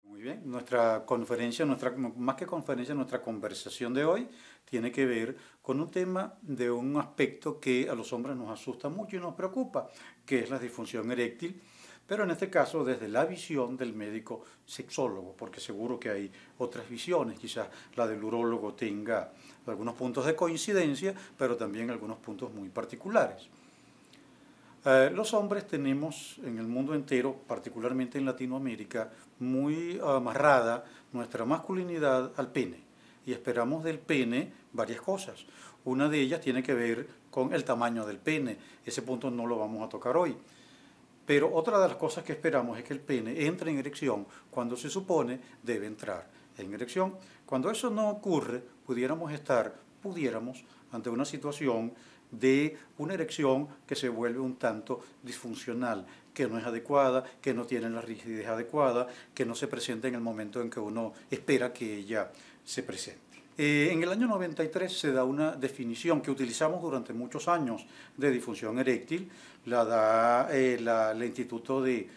Muy bien, nuestra conferencia, más que conferencia, nuestra conversación de hoy tiene que ver con un tema de un aspecto que a los hombres nos asusta mucho y nos preocupa, que es la disfunción eréctil, pero en este caso desde la visión del médico sexólogo, porque seguro que hay otras visiones, quizás la del urólogo tenga algunos puntos de coincidencia, pero también algunos puntos muy particulares. Los hombres tenemos en el mundo entero, particularmente en Latinoamérica, muy amarrada nuestra masculinidad al pene. Y esperamos del pene varias cosas. Una de ellas tiene que ver con el tamaño del pene. Ese punto no lo vamos a tocar hoy. Pero otra de las cosas que esperamos es que el pene entre en erección cuando se supone debe entrar en erección. Cuando eso no ocurre, pudiéramos ante una situación de una erección que se vuelve un tanto disfuncional, que no es adecuada, que no tiene la rigidez adecuada, que no se presenta en el momento en que uno espera que ella se presente. En el año 93 se da una definición que utilizamos durante muchos años de disfunción eréctil, la da el Instituto de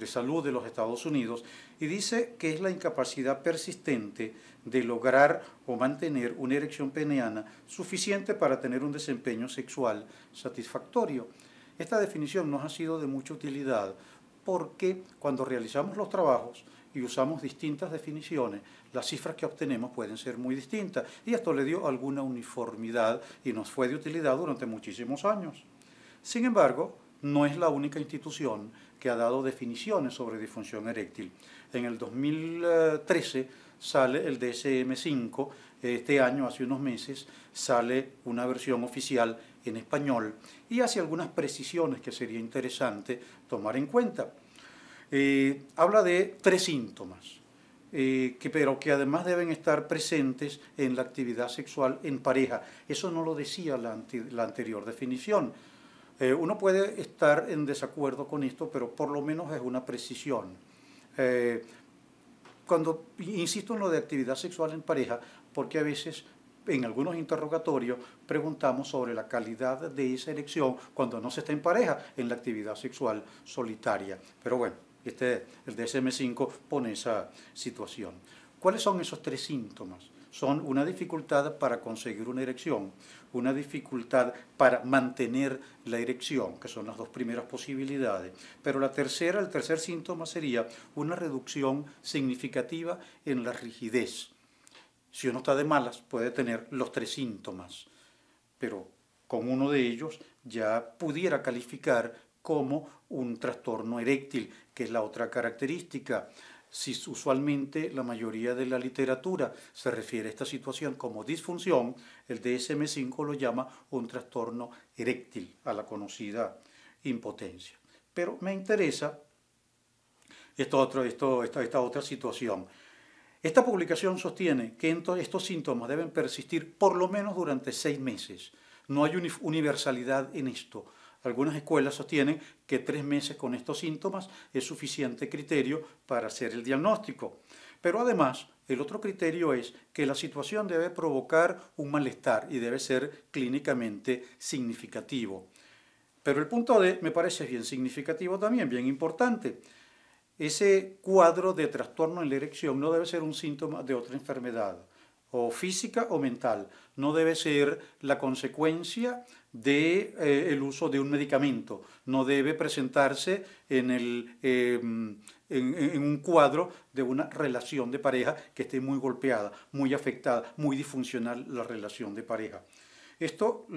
Salud de los Estados Unidos, y dice que es la incapacidad persistente de lograr o mantener una erección peneana suficiente para tener un desempeño sexual satisfactorio. Esta definición nos ha sido de mucha utilidad porque cuando realizamos los trabajos y usamos distintas definiciones, las cifras que obtenemos pueden ser muy distintas, y esto le dio alguna uniformidad y nos fue de utilidad durante muchísimos años. Sin embargo, no es la única institución que ha dado definiciones sobre disfunción eréctil. En el 2013 sale el DSM-5, este año, hace unos meses, sale una versión oficial en español y hace algunas precisiones que sería interesante tomar en cuenta. Habla de 3 síntomas, pero que además deben estar presentes en la actividad sexual en pareja. Eso no lo decía la anterior definición. Uno puede estar en desacuerdo con esto, pero por lo menos es una precisión. Cuando insisto en lo de actividad sexual en pareja, porque a veces en algunos interrogatorios preguntamos sobre la calidad de esa erección cuando no se está en pareja en la actividad sexual solitaria. Pero bueno, el DSM-5 pone esa situación. ¿Cuáles son esos 3 síntomas? Son una dificultad para conseguir una erección, una dificultad para mantener la erección, que son las 2 primeras posibilidades. Pero el tercer síntoma sería una reducción significativa en la rigidez. Si uno está de malas, puede tener los 3 síntomas, pero con uno de ellos ya pudiera calificar como un trastorno eréctil, que es la otra característica. Si usualmente la mayoría de la literatura se refiere a esta situación como disfunción, el DSM-5 lo llama un trastorno eréctil, a la conocida impotencia. Pero me interesa esta otra situación. Esta publicación sostiene que estos síntomas deben persistir por lo menos durante 6 meses. No hay universalidad en esto. Algunas escuelas sostienen que 3 meses con estos síntomas es suficiente criterio para hacer el diagnóstico. Pero además, el otro criterio es que la situación debe provocar un malestar y debe ser clínicamente significativo. Pero el punto D me parece bien significativo también, bien importante. Ese cuadro de trastorno en la erección no debe ser un síntoma de otra enfermedad, o física o mental. No debe ser la consecuencia del uso de un medicamento. No debe presentarse en un cuadro de una relación de pareja que esté muy golpeada, muy afectada, muy disfuncional la relación de pareja. Esto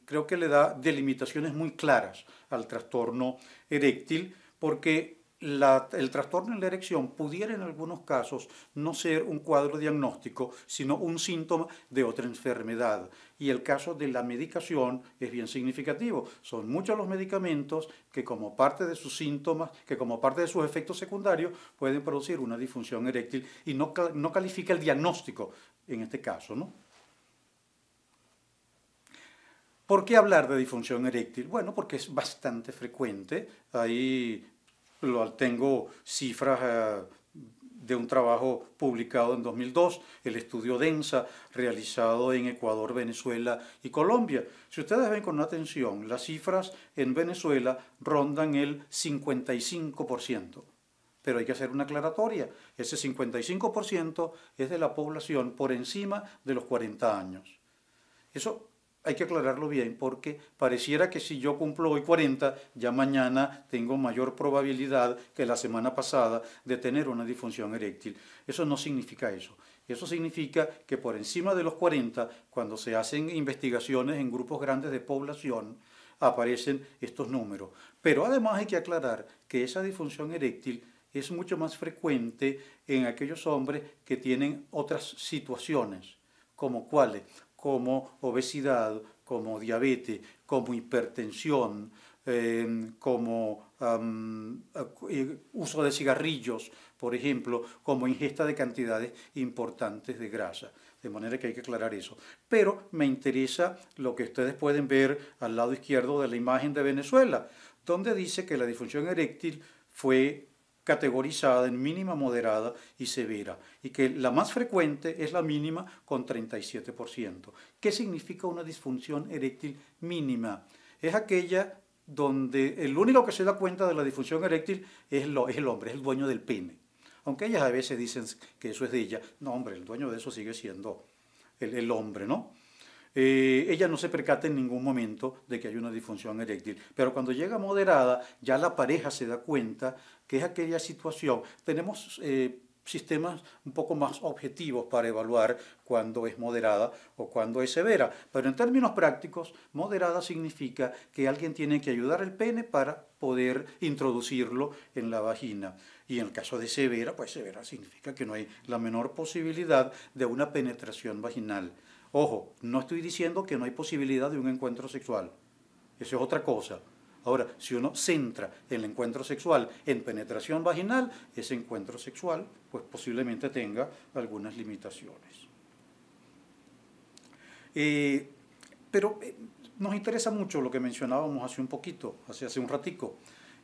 creo que le da delimitaciones muy claras al trastorno eréctil, porque el trastorno en la erección pudiera en algunos casos no ser un cuadro diagnóstico, sino un síntoma de otra enfermedad. Y el caso de la medicación es bien significativo. Son muchos los medicamentos que como parte de sus síntomas, que como parte de sus efectos secundarios, pueden producir una disfunción eréctil y no califica el diagnóstico en este caso, ¿no? ¿Por qué hablar de disfunción eréctil? Bueno, porque es bastante frecuente. Ahí tengo cifras de un trabajo publicado en 2002, el estudio DENSA, realizado en Ecuador, Venezuela y Colombia. Si ustedes ven con atención, las cifras en Venezuela rondan el 55%, pero hay que hacer una aclaratoria. Ese 55% es de la población por encima de los 40 años. Eso hay que aclararlo bien porque pareciera que si yo cumplo hoy 40, ya mañana tengo mayor probabilidad que la semana pasada de tener una disfunción eréctil. Eso no significa eso. Eso significa que por encima de los 40, cuando se hacen investigaciones en grupos grandes de población, aparecen estos números. Pero además hay que aclarar que esa disfunción eréctil es mucho más frecuente en aquellos hombres que tienen otras situaciones, como cuáles, como obesidad, como diabetes, como hipertensión, como uso de cigarrillos, por ejemplo, como ingesta de cantidades importantes de grasa. De manera que hay que aclarar eso. Pero me interesa lo que ustedes pueden ver al lado izquierdo de la imagen de Venezuela, donde dice que la disfunción eréctil fue categorizada en mínima, moderada y severa, y que la más frecuente es la mínima con 37%. ¿Qué significa una disfunción eréctil mínima? Es aquella donde el único que se da cuenta de la disfunción eréctil es el hombre, es el dueño del pene. Aunque ellas a veces dicen que eso es de ella, no hombre, el dueño de eso sigue siendo el hombre, ¿no? Ella no se percata en ningún momento de que hay una disfunción eréctil, pero cuando llega moderada, ya la pareja se da cuenta que es aquella situación. Tenemos sistemas un poco más objetivos para evaluar cuándo es moderada o cuándo es severa, pero en términos prácticos, moderada significa que alguien tiene que ayudar al pene para poder introducirlo en la vagina. Y en el caso de severa, pues severa significa que no hay la menor posibilidad de una penetración vaginal. Ojo, no estoy diciendo que no hay posibilidad de un encuentro sexual. Eso es otra cosa. Ahora, si uno centra el encuentro sexual en penetración vaginal, ese encuentro sexual pues posiblemente tenga algunas limitaciones. Pero nos interesa mucho lo que mencionábamos hace un poquito, hace un ratico.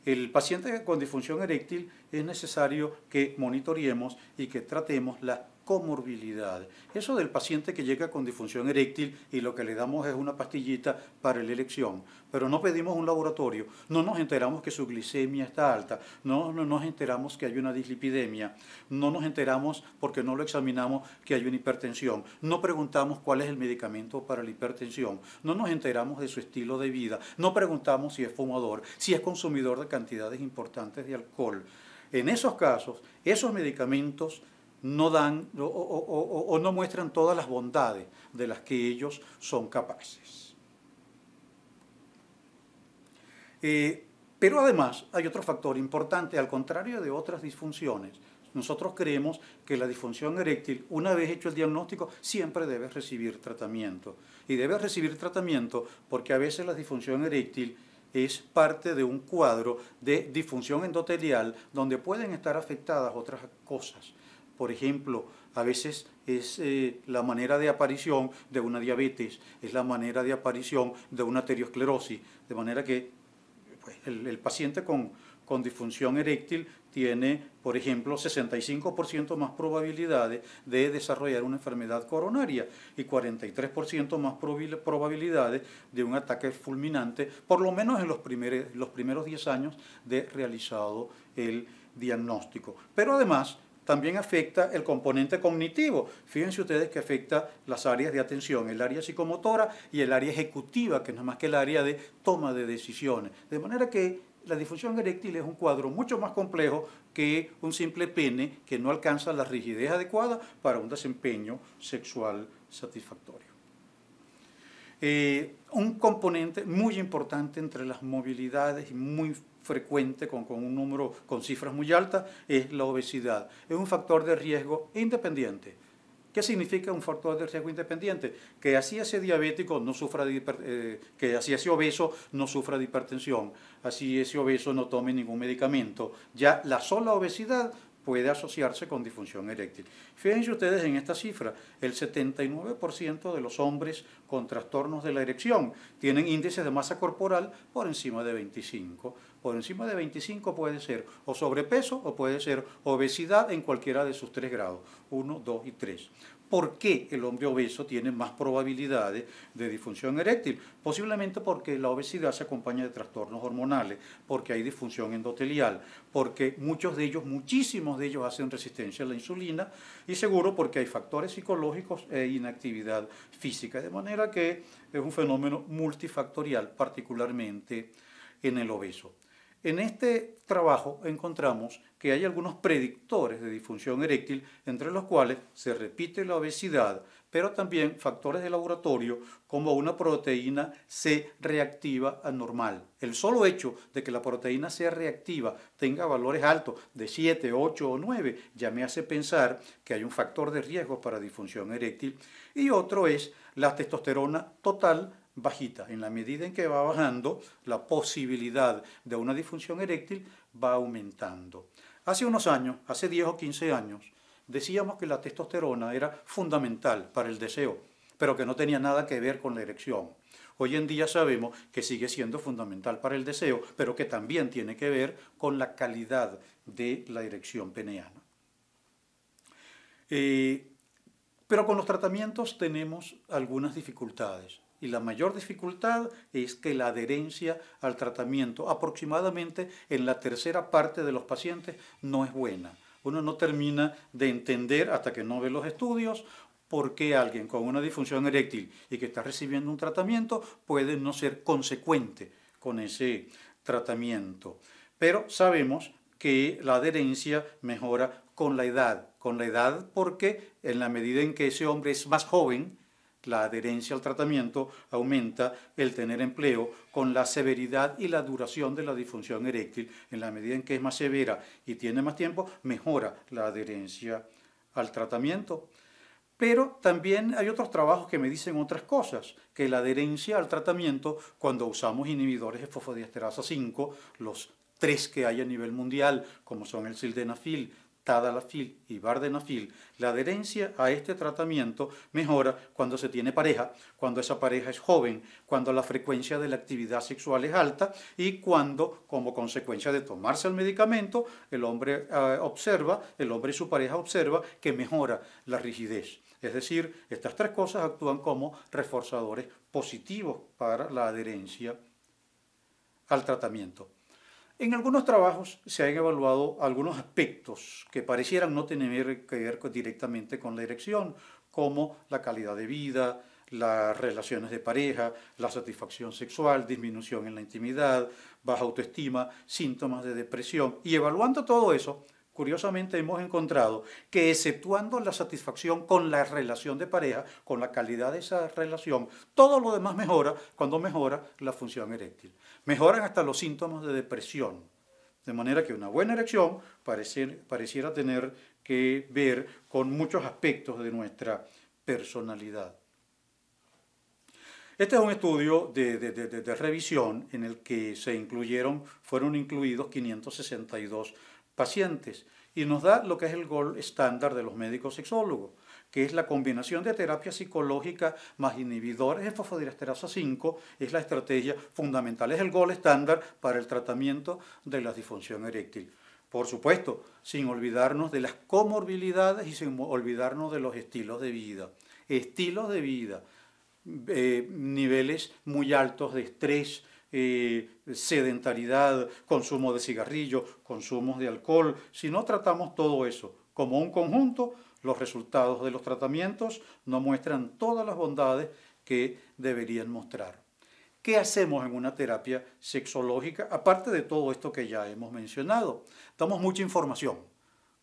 El paciente con disfunción eréctil es necesario que monitoreemos y que tratemos las comorbilidades. Eso del paciente que llega con disfunción eréctil y lo que le damos es una pastillita para la erección, pero no pedimos un laboratorio, no nos enteramos que su glicemia está alta, no nos enteramos que hay una dislipidemia, no nos enteramos porque no lo examinamos que hay una hipertensión, no preguntamos cuál es el medicamento para la hipertensión, no nos enteramos de su estilo de vida, no preguntamos si es fumador, si es consumidor de cantidades importantes de alcohol. En esos casos, esos medicamentos no dan o no muestran todas las bondades de las que ellos son capaces. Pero además hay otro factor importante, al contrario de otras disfunciones. Nosotros creemos que la disfunción eréctil, una vez hecho el diagnóstico, siempre debe recibir tratamiento. Y debe recibir tratamiento porque a veces la disfunción eréctil es parte de un cuadro de disfunción endotelial donde pueden estar afectadas otras cosas. Por ejemplo, a veces es la manera de aparición de una diabetes, es la manera de aparición de una arteriosclerosis, de manera que pues, el paciente con disfunción eréctil tiene, por ejemplo, 65% más probabilidades de desarrollar una enfermedad coronaria y 43% más probabilidades de un ataque fulminante, por lo menos en los primeros 10 años de realizado el diagnóstico. Pero además, también afecta el componente cognitivo. Fíjense ustedes que afecta las áreas de atención, el área psicomotora y el área ejecutiva, que no es más que el área de toma de decisiones. De manera que la disfunción eréctil es un cuadro mucho más complejo que un simple pene que no alcanza la rigidez adecuada para un desempeño sexual satisfactorio. Un componente muy importante entre las movilidades y muy frecuente con un número con cifras muy altas es la obesidad. Es un factor de riesgo independiente. ¿Qué significa un factor de riesgo independiente? Que así ese diabético no sufra de que así ese obeso no sufra de hipertensión, así ese obeso no tome ningún medicamento. Ya la sola obesidad puede asociarse con disfunción eréctil. Fíjense ustedes en esta cifra, el 79% de los hombres con trastornos de la erección tienen índices de masa corporal por encima de 25. Por encima de 25 puede ser o sobrepeso o puede ser obesidad en cualquiera de sus 3 grados, 1, 2 y 3. ¿Por qué el hombre obeso tiene más probabilidades de disfunción eréctil? Posiblemente porque la obesidad se acompaña de trastornos hormonales, porque hay disfunción endotelial, porque muchísimos de ellos hacen resistencia a la insulina y seguro porque hay factores psicológicos e inactividad física, de manera que es un fenómeno multifactorial, particularmente en el obeso. En este trabajo encontramos que hay algunos predictores de disfunción eréctil, entre los cuales se repite la obesidad, pero también factores de laboratorio como una proteína C reactiva anormal. El solo hecho de que la proteína C reactiva tenga valores altos de 7, 8 o 9 ya me hace pensar que hay un factor de riesgo para disfunción eréctil. Y otro es la testosterona total bajita. En la medida en que va bajando, la posibilidad de una disfunción eréctil va aumentando. Hace unos años, hace 10 o 15 años, decíamos que la testosterona era fundamental para el deseo, pero que no tenía nada que ver con la erección. Hoy en día sabemos que sigue siendo fundamental para el deseo, pero que también tiene que ver con la calidad de la erección peneana. Pero con los tratamientos tenemos algunas dificultades. Y la mayor dificultad es que la adherencia al tratamiento, aproximadamente en la tercera parte de los pacientes, no es buena. Uno no termina de entender, hasta que no ve los estudios, por qué alguien con una disfunción eréctil y que está recibiendo un tratamiento puede no ser consecuente con ese tratamiento. Pero sabemos que la adherencia mejora con la edad porque en la medida en que ese hombre es más joven, la adherencia al tratamiento aumenta el tener empleo con la severidad y la duración de la disfunción eréctil. En la medida en que es más severa y tiene más tiempo, mejora la adherencia al tratamiento. Pero también hay otros trabajos que me dicen otras cosas, que la adherencia al tratamiento, cuando usamos inhibidores de fosfodiesterasa 5, los 3 que hay a nivel mundial, como son el sildenafil, tadalafil y vardenafil, la adherencia a este tratamiento mejora cuando se tiene pareja, cuando esa pareja es joven, cuando la frecuencia de la actividad sexual es alta y cuando, como consecuencia de tomarse el medicamento, el hombre y su pareja observa que mejora la rigidez. Es decir, estas 3 cosas actúan como reforzadores positivos para la adherencia al tratamiento. En algunos trabajos se han evaluado algunos aspectos que parecieran no tener que ver directamente con la erección, como la calidad de vida, las relaciones de pareja, la satisfacción sexual, disminución en la intimidad, baja autoestima, síntomas de depresión. Y evaluando todo eso, curiosamente hemos encontrado que exceptuando la satisfacción con la relación de pareja, con la calidad de esa relación, todo lo demás mejora cuando mejora la función eréctil. Mejoran hasta los síntomas de depresión. De manera que una buena erección pareciera tener que ver con muchos aspectos de nuestra personalidad. Este es un estudio de revisión en el que fueron incluidos 562 pacientes y nos da lo que es el gold estándar de los médicos sexólogos, que es la combinación de terapia psicológica más inhibidores de fosfodiesterasa 5, es la estrategia fundamental, es el gold estándar para el tratamiento de la disfunción eréctil. Por supuesto, sin olvidarnos de las comorbilidades y sin olvidarnos de los estilos de vida. Estilos de vida, niveles muy altos de estrés, sedentariedad, consumo de cigarrillo, consumo de alcohol. Si no tratamos todo eso como un conjunto, los resultados de los tratamientos no muestran todas las bondades que deberían mostrar. ¿Qué hacemos en una terapia sexológica? Aparte de todo esto que ya hemos mencionado, damos mucha información.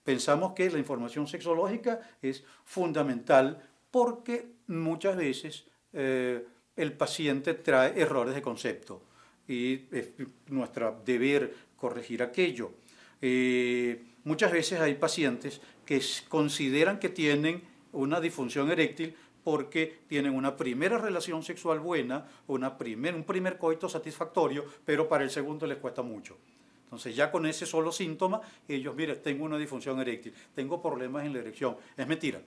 Pensamos que la información sexológica es fundamental porque muchas veces el paciente trae errores de concepto y es nuestro deber corregir aquello. Muchas veces hay pacientes que consideran que tienen una disfunción eréctil porque tienen una primera relación sexual buena, un primer coito satisfactorio, pero para el segundo les cuesta mucho. Entonces ya con ese solo síntoma, ellos, mire, tengo una disfunción eréctil, tengo problemas en la erección. Es mentira.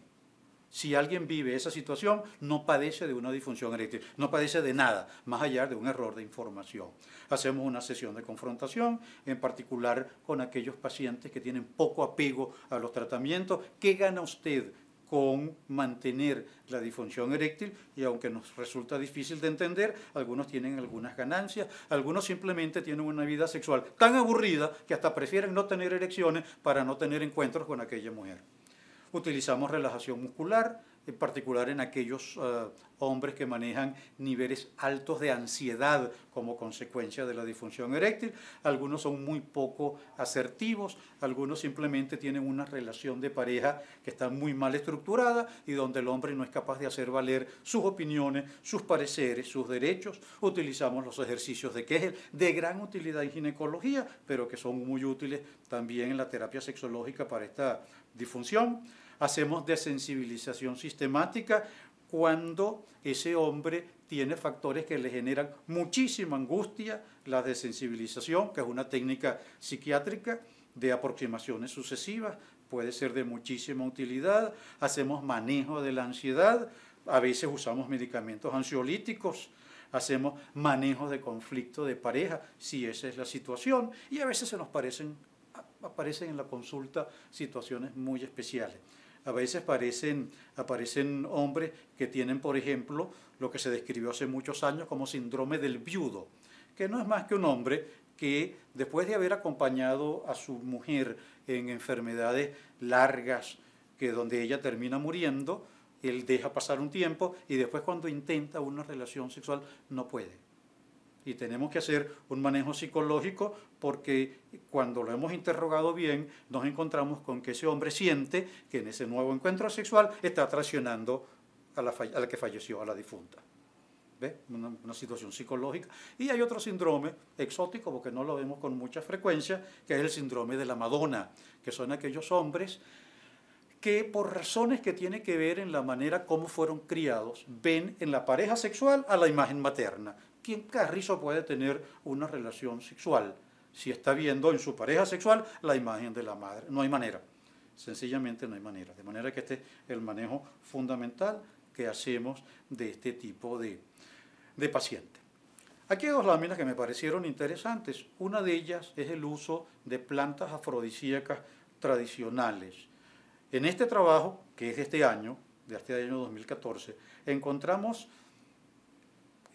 Si alguien vive esa situación, no padece de una disfunción eréctil, no padece de nada, más allá de un error de información. Hacemos una sesión de confrontación, en particular con aquellos pacientes que tienen poco apego a los tratamientos. ¿Qué gana usted con mantener la disfunción eréctil, y aunque nos resulta difícil de entender, algunos tienen algunas ganancias, algunos simplemente tienen una vida sexual tan aburrida que hasta prefieren no tener erecciones para no tener encuentros con aquella mujer. Utilizamos relajación muscular, en particular en aquellos hombres que manejan niveles altos de ansiedad como consecuencia de la disfunción eréctil. Algunos son muy poco asertivos, algunos simplemente tienen una relación de pareja que está muy mal estructurada y donde el hombre no es capaz de hacer valer sus opiniones, sus pareceres, sus derechos. Utilizamos los ejercicios de Kegel, de gran utilidad en ginecología, pero que son muy útiles también en la terapia sexológica para esta disfunción. Hacemos desensibilización sistemática cuando ese hombre tiene factores que le generan muchísima angustia. La desensibilización, que es una técnica psiquiátrica de aproximaciones sucesivas, puede ser de muchísima utilidad. Hacemos manejo de la ansiedad, a veces usamos medicamentos ansiolíticos, hacemos manejo de conflicto de pareja, si esa es la situación, y a veces aparecen en la consulta situaciones muy especiales. A veces aparecen hombres que tienen, por ejemplo, lo que se describió hace muchos años como síndrome del viudo, que no es más que un hombre que después de haber acompañado a su mujer en enfermedades largas, que donde ella termina muriendo, él deja pasar un tiempo y después cuando intenta una relación sexual no puede. Y tenemos que hacer un manejo psicológico porque cuando lo hemos interrogado bien, nos encontramos con que ese hombre siente que en ese nuevo encuentro sexual está traicionando a la que falleció, a la difunta. ¿Ve? Una situación psicológica. Y hay otro síndrome exótico, porque no lo vemos con mucha frecuencia, que es el síndrome de la Madonna, que son aquellos hombres que por razones que tienen que ver en la manera como fueron criados, ven en la pareja sexual a la imagen materna. ¿Quién carrizo puede tener una relación sexual si está viendo en su pareja sexual la imagen de la madre? No hay manera, sencillamente no hay manera. De manera que este es el manejo fundamental que hacemos de este tipo de paciente. Aquí hay dos láminas que me parecieron interesantes. Una de ellas es el uso de plantas afrodisíacas tradicionales. En este trabajo, que es de este año 2014, encontramos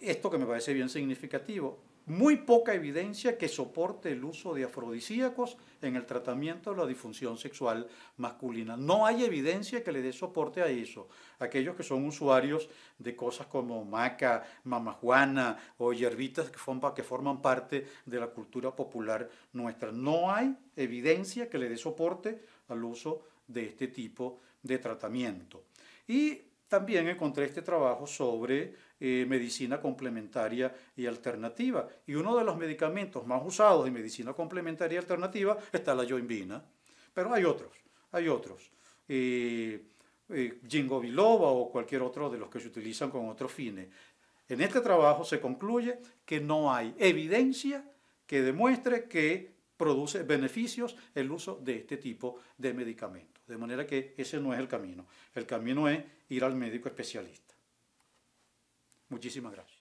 esto que me parece bien significativo: muy poca evidencia que soporte el uso de afrodisíacos en el tratamiento de la disfunción sexual masculina. No hay evidencia que le dé soporte a eso. Aquellos que son usuarios de cosas como maca, mamajuana o hierbitas que forman parte de la cultura popular nuestra, no hay evidencia que le dé soporte al uso de este tipo de tratamiento. Y también encontré este trabajo sobre medicina complementaria y alternativa. Y uno de los medicamentos más usados en medicina complementaria y alternativa está la yoimbina. Pero hay otros. Ginkgo biloba o cualquier otro de los que se utilizan con otros fines. En este trabajo se concluye que no hay evidencia que demuestre que produce beneficios el uso de este tipo de medicamentos. De manera que ese no es el camino. El camino es ir al médico especialista. Muchísimas gracias.